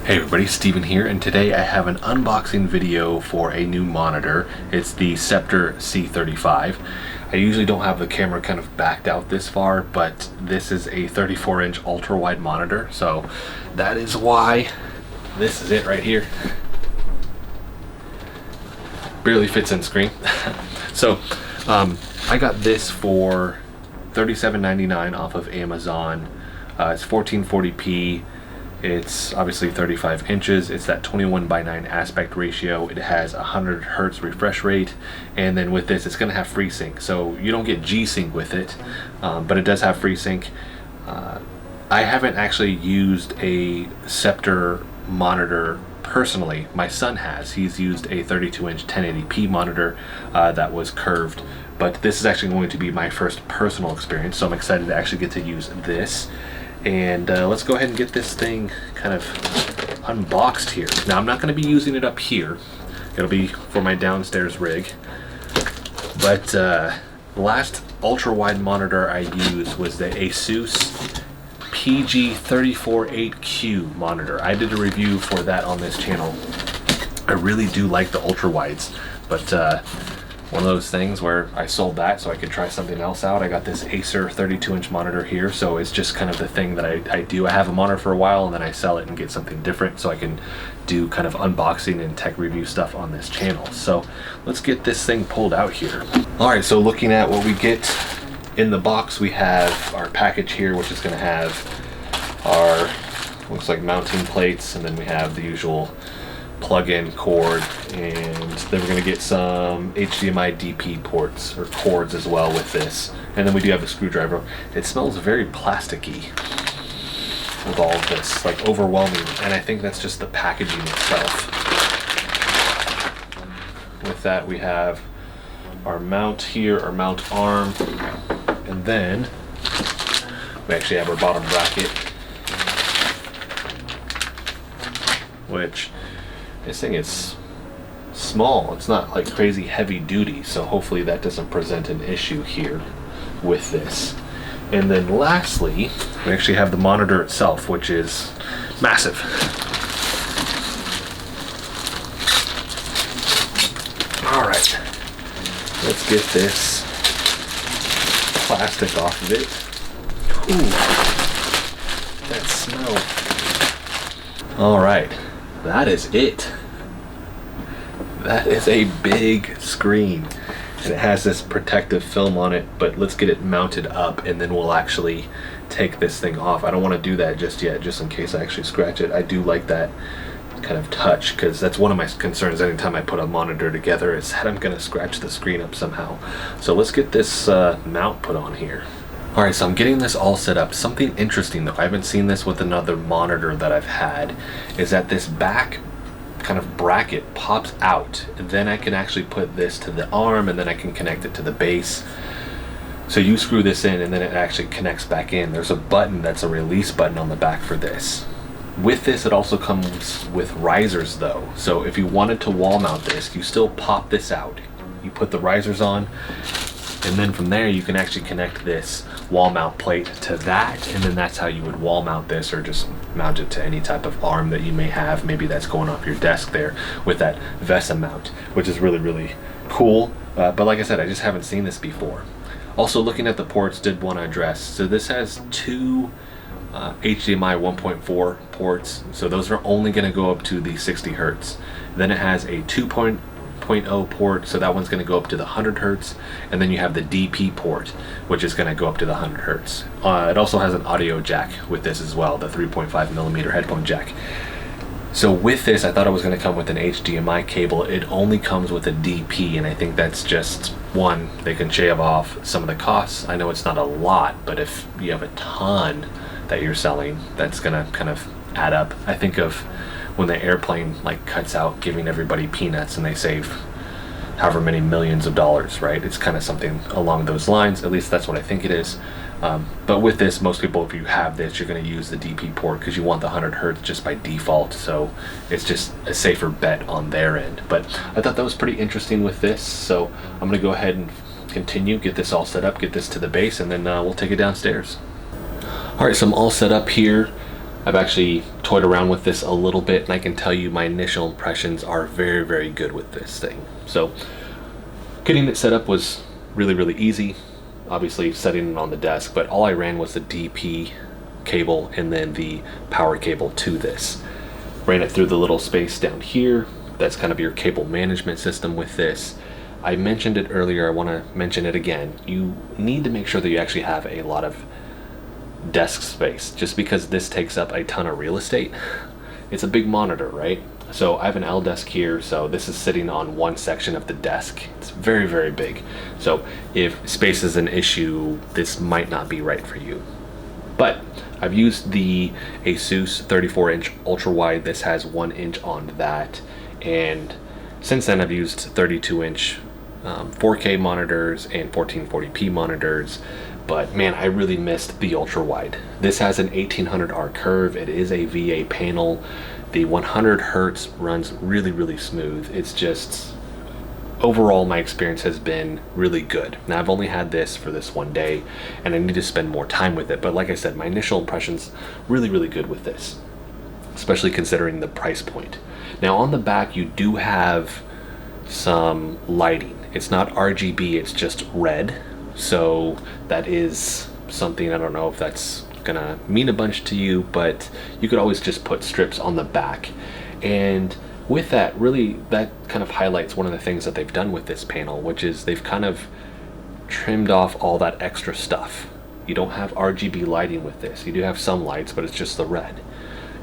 Hey everybody, Steven here, and today I have an unboxing video for a new monitor. It's the Sceptre C35. I usually don't have the camera kind of backed out this far, but this is a 34-inch ultra-wide monitor, so that is why this is it right here. Barely fits in screen. So I got this for $37.99 off of Amazon. It's 1440p. It's obviously 35 inches. It's that 21:9 aspect ratio. It has 100 hertz refresh rate, and then with this it's going to have FreeSync. So you don't get G-Sync with it, but it does have FreeSync. I haven't actually used a Sceptre monitor personally. My son has. He's used a 32-inch 1080p monitor that was curved, but this is actually going to be my first personal experience, so I'm excited to actually get to use this. And let's go ahead and get this thing kind of unboxed here. Now I'm not going to be using it up here. It'll be for my downstairs rig. But the last ultra-wide monitor I used was the Asus PG348Q monitor. I did a review for that on this channel. I really do like the ultra-wides, but one of those things where I sold that so I could try something else out. I got this Acer 32-inch monitor here, so it's just kind of the thing that I do. I have a monitor for a while and then I sell it and get something different so I can do kind of unboxing and tech review stuff on this channel. So let's get this thing pulled out here. Alright, so looking at what we get in the box, we have our package here, which is going to have our, looks like mounting plates, and then we have the usual plug-in cord, and then we're going to get some HDMI DP ports or cords as well with this, and then we do have a screwdriver. It smells very plasticky with all of this, like overwhelming, and I think that's just the packaging itself. With that we have our mount here, our mount arm, and then we actually have our bottom bracket, which this thing is small. It's not like crazy heavy duty, so hopefully that doesn't present an issue here with this. And then lastly, we actually have the monitor itself, which is massive. Alright, let's get this plastic off of it. Ooh, that smell. Alright, that is it. That is a big screen, and it has this protective film on it, but let's get it mounted up and then we'll actually take this thing off. I don't want to do that just yet, just in case I actually scratch it. I do like that kind of touch, because that's one of my concerns anytime I put a monitor together, is that I'm going to scratch the screen up somehow. So let's get this mount put on here. Alright, so I'm getting this all set up. Something interesting though, I haven't seen this with another monitor that I've had, is that this back kind of bracket pops out, and then I can actually put this to the arm, and then I can connect it to the base. So you screw this in and then it actually connects back in. There's a button that's a release button on the back for this. With this it also comes with risers though, so if you wanted to wall mount this, you still pop this out, you put the risers on, and then from there you can actually connect this wall mount plate to that, and then that's how you would wall mount this, or just mount it to any type of arm that you may have. Maybe that's going off your desk there with that VESA mount, which is really, really cool. But like I said, I just haven't seen this before. Also, looking at the ports, did want to address, so this has two HDMI 1.4 ports, so those are only going to go up to the 60 hertz. Then it has a 2.0 port, so that one's going to go up to the 100 hertz, and then you have the DP port, which is going to go up to the 100 hertz. It also has an audio jack with this as well, the 3.5mm headphone jack. So with this, I thought it was going to come with an HDMI cable. It only comes with a DP, and I think that's just, one, they can shave off some of the costs. I know it's not a lot, but if you have a ton that you're selling, that's going to kind of add up. I think of when the airplane like cuts out giving everybody peanuts and they save however many millions of dollars, right? It's kind of something along those lines. At least that's what I think it is. But with this, most people, if you have this, you're going to use the DP port because you want the 100 hertz just by default, so it's just a safer bet on their end. But I thought that was pretty interesting with this, so I'm going to go ahead and continue, get this all set up, get this to the base, and then we'll take it downstairs. Alright, so I'm all set up here. I've actually toyed around with this a little bit, and I can tell you my initial impressions are very, very good with this thing. So getting it set up was really, really easy. Obviously setting it on the desk, but all I ran was the DP cable and then the power cable to this. Ran it through the little space down here. That's kind of your cable management system with this. I mentioned it earlier, I want to mention it again. You need to make sure that you actually have a lot of desk space. Just because this takes up a ton of real estate, it's a big monitor, right? So I have an L desk here, so this is sitting on one section of the desk. It's very, very big. So if space is an issue, this might not be right for you. But I've used the Asus 34-inch ultra-wide. This has 1 inch on that. And since then I've used 32-inch 4K monitors and 1440p monitors. But man, I really missed the ultra-wide. This has an 1800R curve. It is a VA panel. The 100 hertz runs really, really smooth. It's just, overall my experience has been really good. Now I've only had this for this one day and I need to spend more time with it. But like I said, my initial impressions really, really good with this, especially considering the price point. Now on the back, you do have some lighting. It's not RGB, it's just red. So that is something, I don't know if that's gonna mean a bunch to you, but you could always just put strips on the back. And with that, really, that kind of highlights one of the things that they've done with this panel, which is they've kind of trimmed off all that extra stuff. You don't have RGB lighting with this. You do have some lights, but it's just the red.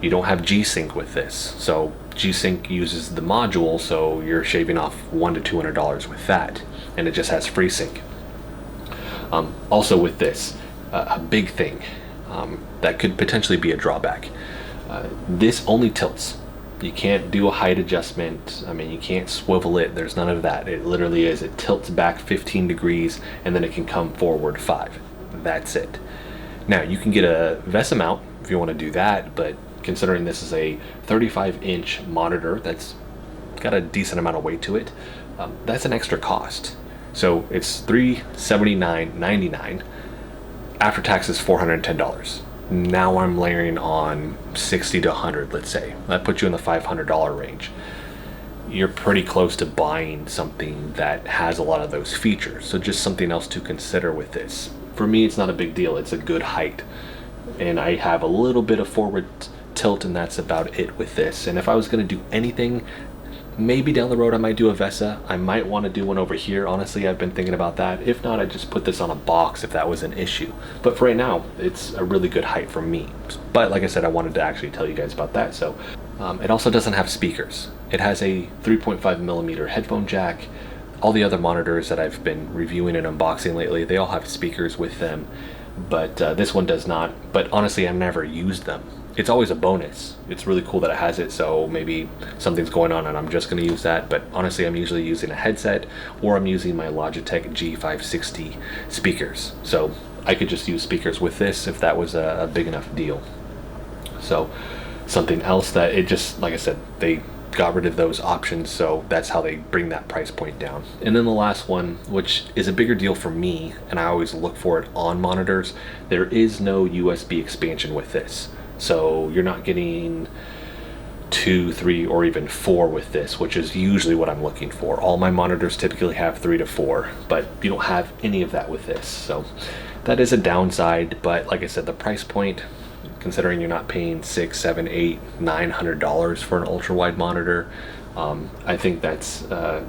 You don't have G-Sync with this. So G-Sync uses the module, so you're shaving off $100 to $200 with that. And it just has FreeSync. Also with this, a big thing that could potentially be a drawback. This only tilts. You can't do a height adjustment. I mean, you can't swivel it. There's none of that. It literally is, it tilts back 15 degrees and then it can come forward 5. That's it. Now you can get a VESA mount if you want to do that, but considering this is a 35-inch monitor that's got a decent amount of weight to it, that's an extra cost. So it's $379.99. After taxes, $410. Now I'm layering on $60 to $100, let's say. That puts you in the $500 range. You're pretty close to buying something that has a lot of those features. So just something else to consider with this. For me, it's not a big deal. It's a good height. And I have a little bit of forward tilt, and that's about it with this. And if I was going to do anything, maybe down the road I might do a VESA. I might want to do one over here. Honestly, I've been thinking about that. If not, I'd just put this on a box if that was an issue. But for right now, it's a really good height for me. But like I said, I wanted to actually tell you guys about that. So it also doesn't have speakers. It has a 3.5mm headphone jack. All the other monitors that I've been reviewing and unboxing lately, they all have speakers with them. But this one does not. But honestly, I've never used them. It's always a bonus. It's really cool that it has it, so maybe something's going on and I'm just going to use that. But honestly, I'm usually using a headset or I'm using my Logitech G560 speakers. So I could just use speakers with this if that was a big enough deal. So something else that it just, like I said, they got rid of those options, so that's how they bring that price point down. And then the last one, which is a bigger deal for me, and I always look for it on monitors, there is no USB expansion with this. So you're not getting 2, 3, or even 4 with this, which is usually what I'm looking for. All my monitors typically have 3 to 4, but you don't have any of that with this. So that is a downside, but like I said, the price point, considering you're not paying $600, $700, $800, $900 for an ultra-wide monitor, I think that's a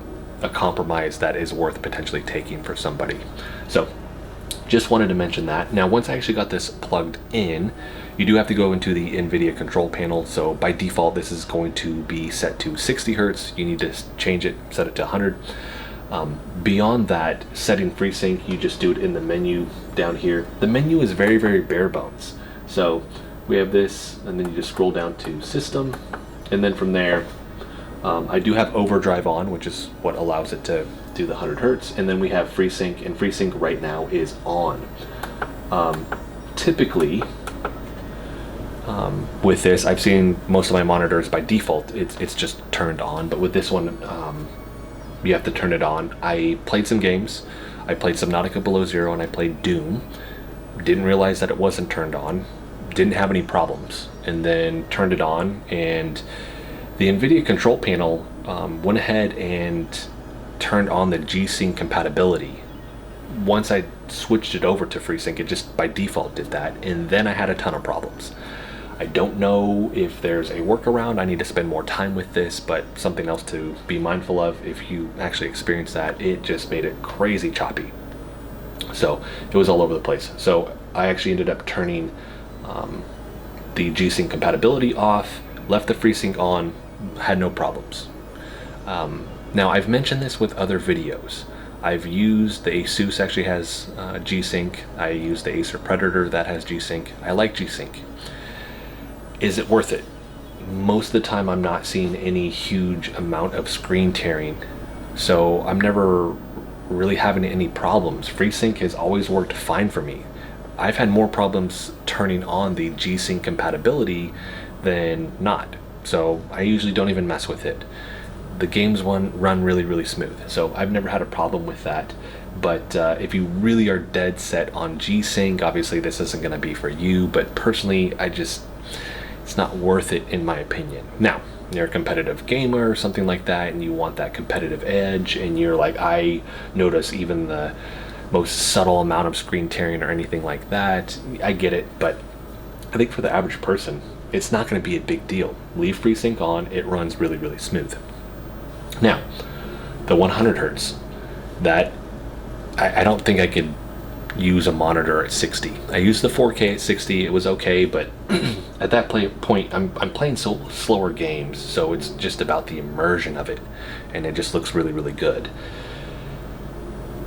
compromise that is worth potentially taking for somebody. So just wanted to mention that. Now, once I actually got this plugged in, you do have to go into the Nvidia control panel. So by default, this is going to be set to 60 hertz. You need to change it, set it to 100. Beyond that, setting FreeSync, you just do it in the menu down here. The menu is very, very bare bones. So we have this, and then you just scroll down to System, and then from there, I do have Overdrive on, which is what allows it to do the 100 hertz, and then we have FreeSync, and FreeSync right now is on. Typically, with this, I've seen most of my monitors by default, it's just turned on, but with this one, you have to turn it on. I played some games. I played Subnautica Below Zero, and I played Doom. Didn't realize that it wasn't turned on. didn't have any problems, and then turned it on, and the Nvidia control panel went ahead and turned on the G-Sync compatibility. Once I switched it over to FreeSync, it just by default did that, and then I had a ton of problems. I don't know if there's a workaround. I need to spend more time with this, but something else to be mindful of if you actually experience that. It just made it crazy choppy. So it was all over the place. So I actually ended up turning the G-Sync compatibility off, left the FreeSync on, had no problems. Now I've mentioned this with other videos. I've used the Asus actually has G-Sync. I use the Acer Predator that has G-Sync. I like G-Sync. Is it worth it? Most of the time I'm not seeing any huge amount of screen tearing, so I'm never really having any problems. FreeSync has always worked fine for me. I've had more problems turning on the G-Sync compatibility than not, so I usually don't even mess with it. The games run really smooth, so I've never had a problem with that. But if you really are dead set on G-Sync, obviously this isn't going to be for you, but personally it's not worth it in my opinion. Now, you're a competitive gamer or something like that, and you want that competitive edge, and you're like, I notice even the most subtle amount of screen tearing or anything like that, I get it, but I think for the average person, it's not going to be a big deal. Leave FreeSync on, it runs really smooth. Now, the 100 hertz, that I don't think I could use a monitor at 60. I used the 4K at 60, it was okay, but at that point I'm playing so slower games, so it's just about the immersion of it, and it just looks really good.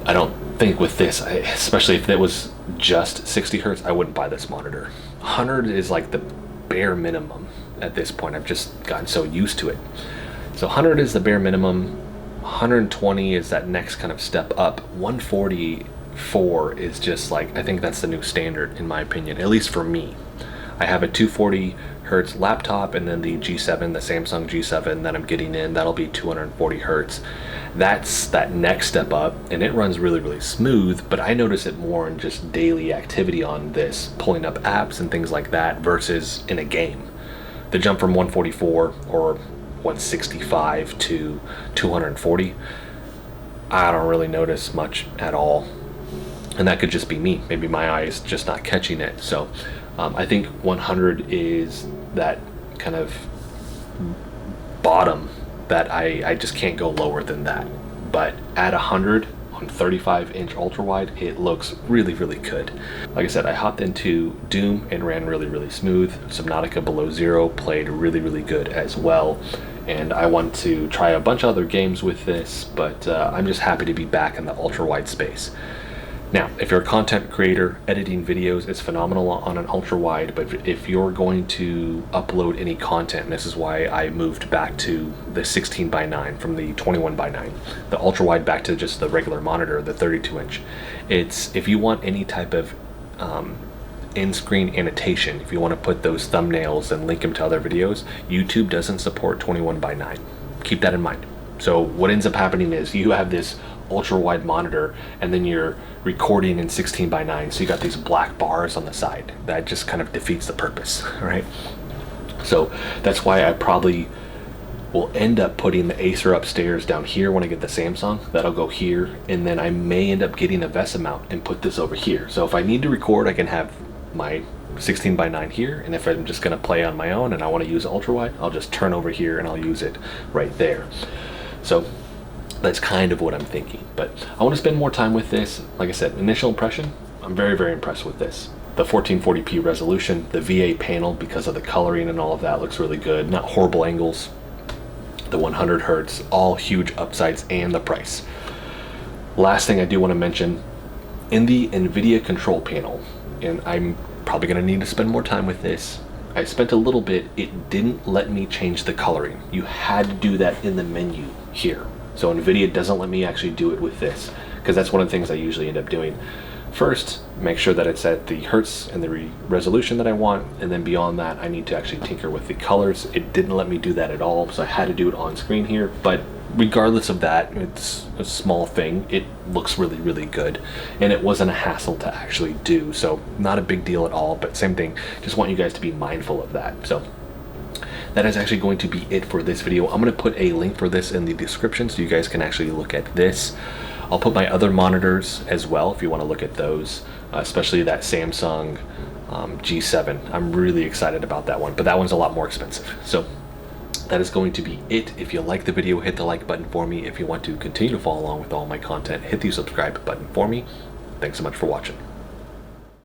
I don't think with this, especially if it was just 60 hertz, I wouldn't buy this monitor. 100 is like the bare minimum at this point. I've just gotten so used to it. So 100 is the bare minimum. 120 is that next kind of step up. 144 is just like, I think that's the new standard in my opinion, at least for me. I have a 240 hertz laptop, and then the G7, the Samsung G7 that I'm getting in, that'll be 240 hertz. That's that next step up, and it runs really smooth, but I notice it more in just daily activity on this, pulling up apps and things like that, versus in a game. The jump from 144 or 165 to 240, I don't really notice much at all, and that could just be me. Maybe my eyes just not catching it. So I think 100 is that kind of bottom that I just can't go lower than that. But at 100 on 35-inch ultrawide, it looks really good. Like I said, I hopped into Doom and ran really smooth. Subnautica Below Zero played really good as well. And I want to try a bunch of other games with this, but I'm just happy to be back in the ultra-wide space. Now, if you're a content creator, editing videos is phenomenal on an ultra-wide, but if you're going to upload any content, and this is why I moved back to the 16:9 from the 21:9, the ultra-wide back to just the regular monitor, the 32-inch. It's, if you want any type of in-screen annotation, if you want to put those thumbnails and link them to other videos, YouTube doesn't support 21:9. Keep that in mind. So what ends up happening is you have this ultra wide monitor, and then you're recording in 16:9, so you got these black bars on the side. That just kind of defeats the purpose, right? So that's why I probably will end up putting the Acer upstairs down here when I get the Samsung. That'll go here, and then I may end up getting a VESA mount and put this over here. So if I need to record, I can have my 16:9 here, and if I'm just going to play on my own and I want to use ultra wide, I'll just turn over here and I'll use it right there. So that's kind of what I'm thinking, but I want to spend more time with this. Like I said, initial impression, I'm very impressed with this. The 1440p resolution, the VA panel, because of the coloring and all of that, looks really good. Not horrible angles. The 100 hertz, all huge upsides, and the price. Last thing I do want to mention, in the Nvidia control panel, and I'm probably going to need to spend more time with this, I spent a little bit, it didn't let me change the coloring. You had to do that in the menu here. So Nvidia doesn't let me actually do it with this, because that's one of the things I usually end up doing. First, make sure that it's at the hertz and the resolution that I want, and then beyond that, I need to actually tinker with the colors. It didn't let me do that at all, so I had to do it on screen here, but regardless of that, it's a small thing. It looks really, really good, and it wasn't a hassle to actually do, so not a big deal at all. But same thing, just want you guys to be mindful of that. So that is actually going to be it for this video. I'm going to put a link for this in the description so you guys can actually look at this. I'll put my other monitors as well if you want to look at those, especially that Samsung G7. I'm really excited about that one, but that one's a lot more expensive. So that is going to be it. If you like the video, hit the like button for me. If you want to continue to follow along with all my content, hit the subscribe button for me. Thanks so much for watching.